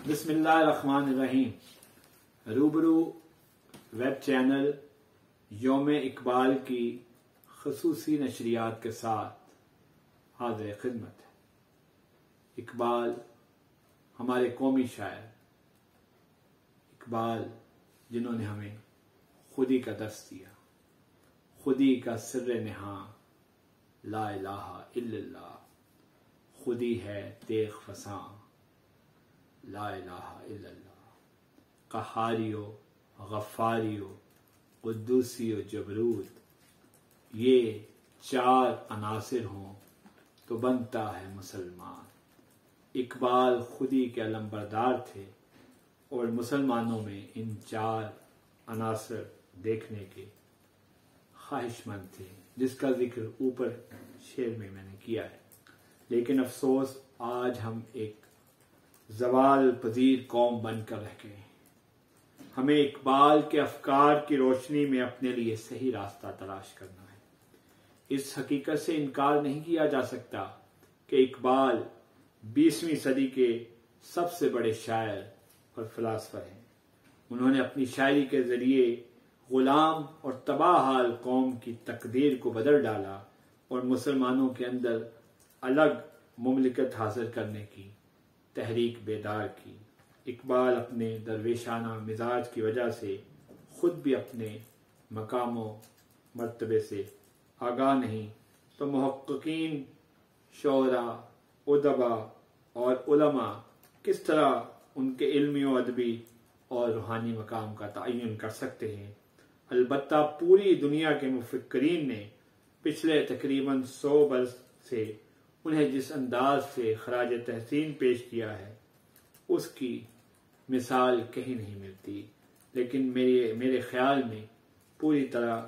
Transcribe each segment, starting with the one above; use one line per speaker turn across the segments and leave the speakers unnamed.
بسم اللہ الرحمن الرحیم۔ روبرو ویب چینل یوم اقبال کی خصوصی نشریات کے ساتھ حاضر خدمت ہے۔ اقبال ہمارے قومی شاعر، اقبال جنہوں نے ہمیں خودی کا درس دیا، خودی کا سر نہاں لا الہ الا اللہ، خودی ہے تیغ فساں لا الہ الا اللہ، قہاریو غفاریو قدوسیو جبروت، یہ چار عناصر ہوں تو بنتا ہے مسلمان۔ اقبال خودی کے علمبردار تھے اور مسلمانوں میں ان چار عناصر دیکھنے کے خواہش مند تھے، جس کا ذکر اوپر شعر میں نے کیا ہے۔ لیکن افسوس آج ہم ایک زوال پذیر قوم بن کر رہ گئے ہیں۔ ہمیں اقبال کے افکار کی روشنی میں اپنے لیے صحیح راستہ تلاش کرنا ہے۔ اس حقیقت سے انکار نہیں کیا جا سکتا کہ اقبال 20ویں صدی کے سب سے بڑے شاعر اور فلاسفہ ہیں۔ انہوں نے اپنی شاعری کے ذریعے غلام اور تباہ حال قوم کی تقدیر کو بدل ڈالا اور مسلمانوں کے اندر الگ مملکت حاصل کرنے کی تحریک بیدار کی۔ اقبال اپنے درویشانہ مزاج کی وجہ سے خود بھی اپنے مقام و مرتبے سے آگاہ نہیں، تو محققین، شعراء، ادباء اور علماء کس طرح ان کے علمی و ادبی اور روحانی مقام کا تعین کر سکتے ہیں؟ البتہ پوری دنیا کے مفکرین نے پچھلے تقریباً 100 برس سے انہیں جس انداز سے خراج تحسین پیش کیا ہے، اس کی مثال کہیں نہیں ملتی، لیکن میرے خیال میں پوری طرح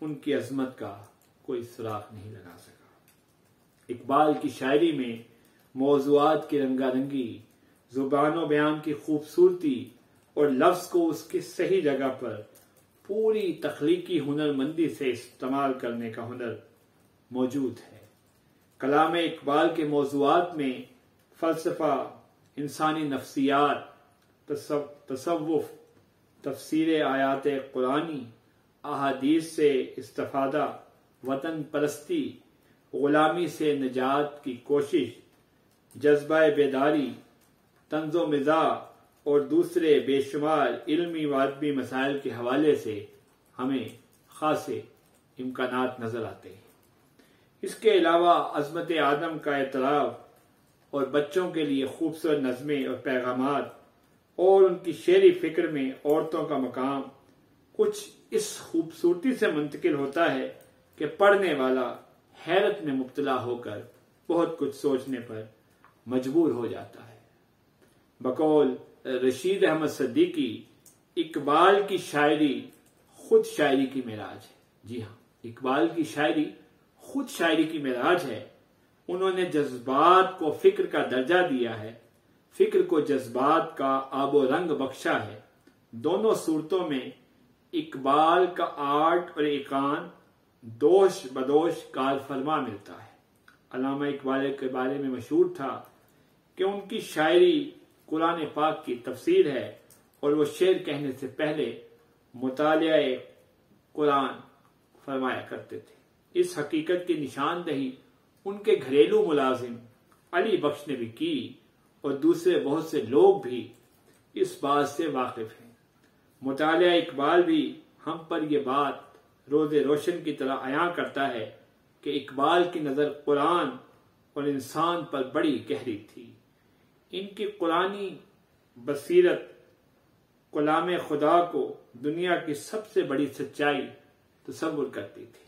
ان کی عظمت کا کوئی سراغ نہیں لگا سکا۔ اقبال کی شاعری میں موضوعات کی رنگا رنگی، زبان و بیان کی خوبصورتی اور لفظ کو اس کی صحیح جگہ پر پوری تخلیقی ہنرمندی سے استعمال کرنے کا ہنر موجود ہے۔ کلام اقبال کے موضوعات میں فلسفہ، انسانی نفسیات، تصوف، تفسیر آیات قرآنی، احادیث سے استفادہ، وطن پرستی، غلامی سے نجات کی کوشش، جذبہ بیداری، طنز و مزاح اور دوسرے بے شمار علمی و ادبی مسائل کے حوالے سے ہمیں خاصے امکانات نظر آتے ہیں۔ اس کے علاوہ عظمت آدم کا اعتراف اور بچوں کے لیے خوبصورت نظمیں اور پیغامات اور ان کی شعری فکر میں عورتوں کا مقام کچھ اس خوبصورتی سے منتقل ہوتا ہے کہ پڑھنے والا حیرت میں مبتلا ہو کر بہت کچھ سوچنے پر مجبور ہو جاتا ہے۔ بقول رشید احمد صدیقی، اقبال کی شاعری خود شاعری کی معراج ہے۔ جی ہاں، اقبال کی شاعری خود شاعری کی معراج ہے۔ انہوں نے جذبات کو فکر کا درجہ دیا ہے، فکر کو جذبات کا آب و رنگ بخشا ہے۔ دونوں صورتوں میں اقبال کا آرٹ اور ایقان دوش بدوش کار فرما ملتا ہے۔ علامہ اقبال کے بارے میں مشہور تھا کہ ان کی شاعری قرآن پاک کی تفسیر ہے اور وہ شعر کہنے سے پہلے مطالعہ قرآن فرمایا کرتے تھے۔ اس حقیقت کی نشاندہی ان کے گھریلو ملازم علی بخش نے بھی کی اور دوسرے بہت سے لوگ بھی اس بات سے واقف ہیں۔ مطالعہ اقبال بھی ہم پر یہ بات روز روشن کی طرح عیاں کرتا ہے کہ اقبال کی نظر قرآن اور انسان پر بڑی گہری تھی۔ ان کی قرآنی بصیرت کلام خدا کو دنیا کی سب سے بڑی سچائی تصور کرتی تھی۔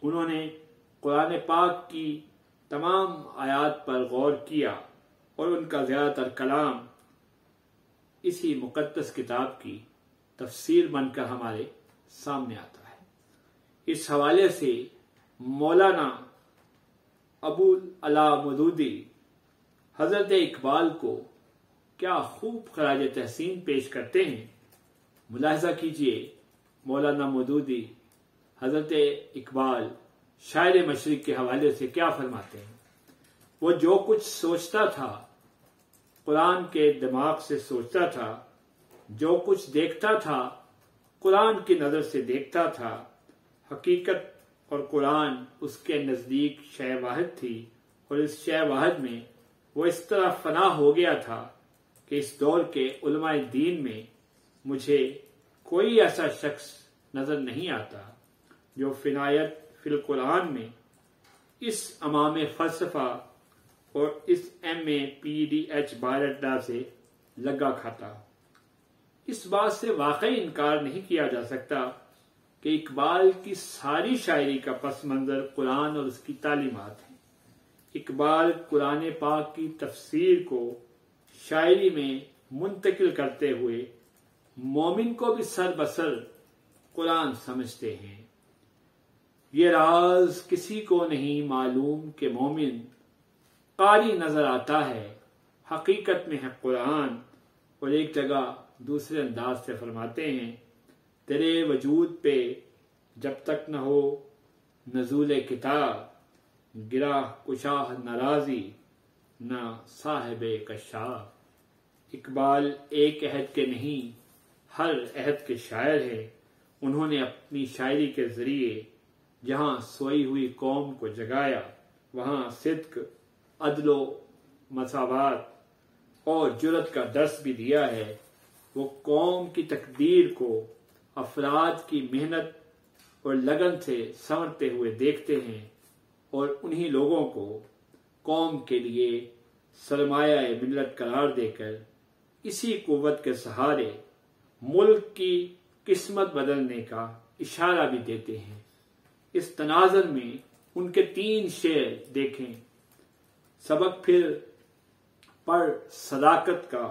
انہوں نے قرآن پاک کی تمام آیات پر غور کیا اور ان کا زیادہ تر کلام اسی مقدس کتاب کی تفسیر بن کر ہمارے سامنے آتا ہے۔ اس حوالے سے مولانا ابو العلا مودودی حضرت اقبال کو کیا خوب خراج تحسین پیش کرتے ہیں۔ ملاحظہ کیجئے مولانا مودودی حضرت اقبال شاعر مشرق کے حوالے سے کیا فرماتے ہیں۔ وہ جو کچھ سوچتا تھا قرآن کے دماغ سے سوچتا تھا، جو کچھ دیکھتا تھا قرآن کی نظر سے دیکھتا تھا۔ حقیقت اور قرآن اس کے نزدیک شے واحد تھی، اور اس شے واحد میں وہ اس طرح فنا ہو گیا تھا کہ اس دور کے علماء دین میں مجھے کوئی ایسا شخص نظر نہیں آتا جو فنایت فی القرآن میں اس امام فلسفہ اور اس MA PhD بایوڈیٹا سے لگا کھاتا۔ اس بات سے واقعی انکار نہیں کیا جا سکتا کہ اقبال کی ساری شاعری کا پس منظر قرآن اور اس کی تعلیمات ہیں۔ اقبال قرآن پاک کی تفسیر کو شاعری میں منتقل کرتے ہوئے مومن کو بھی سر بسر قرآن سمجھتے ہیں۔ یہ راز کسی کو نہیں معلوم کہ مومن قاری نظر آتا ہے، حقیقت میں ہے قرآن۔ اور ایک جگہ دوسرے انداز سے فرماتے ہیں، تیرے وجود پہ جب تک نہ ہو نزول کتاب، گرہ کشاہ ناراضی نہ صاحب کشاف۔ اقبال ایک عہد کے نہیں ہر عہد کے شاعر ہیں۔ انہوں نے اپنی شاعری کے ذریعے جہاں سوئی ہوئی قوم کو جگایا، وہاں صدق، عدل و مساوات اور جرأت کا درس بھی دیا ہے۔ وہ قوم کی تقدیر کو افراد کی محنت اور لگن سے سنورتے ہوئے دیکھتے ہیں، اور انہی لوگوں کو قوم کے لیے سرمایہ ملت قرار دے کر اسی قوت کے سہارے ملک کی قسمت بدلنے کا اشارہ بھی دیتے ہیں۔ اس تناظر میں ان کے 3 شعر دیکھیں، سبق پھر پڑھ صداقت کا،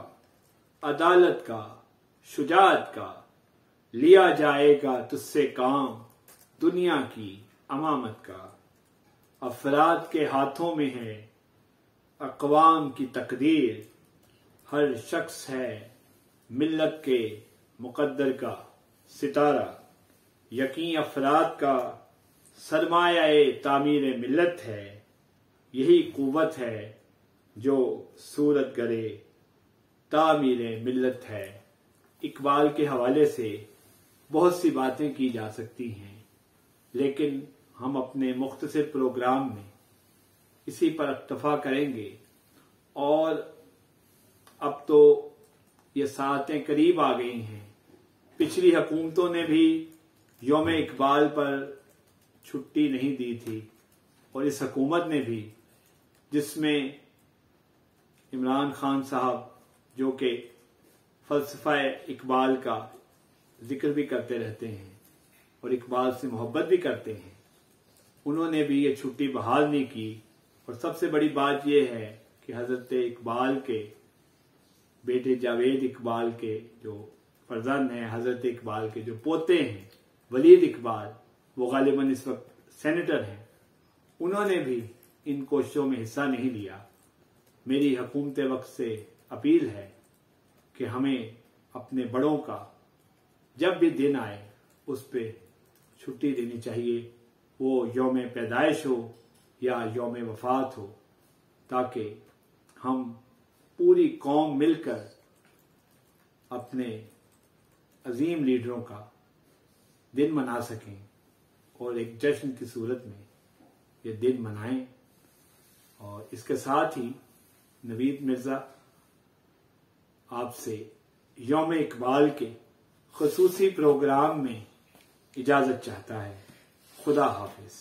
عدالت کا، شجاعت کا، لیا جائے گا تجھ سے کام دنیا کی امامت کا۔ افراد کے ہاتھوں میں ہے اقوام کی تقدیر، ہر شخص ہے ملت کے مقدر کا ستارہ۔ یقین افراد کا سرمایہ تعمیر ملت ہے، یہی قوت ہے جو صورت گرے تعمیر ملت ہے۔ اقبال کے حوالے سے بہت سی باتیں کی جا سکتی ہیں، لیکن ہم اپنے مختصر پروگرام میں اسی پر اکتفا کریں گے۔ اور اب تو یہ ساعتیں قریب آ گئی ہیں۔ پچھلی حکومتوں نے بھی یوم اقبال پر چھٹی نہیں دی تھی، اور اس حکومت نے بھی، جس میں عمران خان صاحب جو کہ فلسفہ اقبال کا ذکر بھی کرتے رہتے ہیں اور اقبال سے محبت بھی کرتے ہیں، انہوں نے بھی یہ چھٹی بحال نہیں کی۔ اور سب سے بڑی بات یہ ہے کہ حضرت اقبال کے بیٹے جاوید اقبال کے جو فرزند ہیں، حضرت اقبال کے جو پوتے ہیں ولید اقبال، وہ غالباً اس وقت سینیٹر ہیں، انہوں نے بھی ان کوششوں میں حصہ نہیں لیا۔ میری حکومت وقت سے اپیل ہے کہ ہمیں اپنے بڑوں کا جب بھی دن آئے اس پہ چھٹی دینی چاہیے، وہ یوم پیدائش ہو یا یوم وفات ہو، تاکہ ہم پوری قوم مل کر اپنے عظیم لیڈروں کا دن منا سکیں اور ایک جشن کی صورت میں یہ دن منائیں۔ اور اس کے ساتھ ہی نوید مرزا آپ سے یوم اقبال کے خصوصی پروگرام میں اجازت چاہتا ہے۔ خدا حافظ۔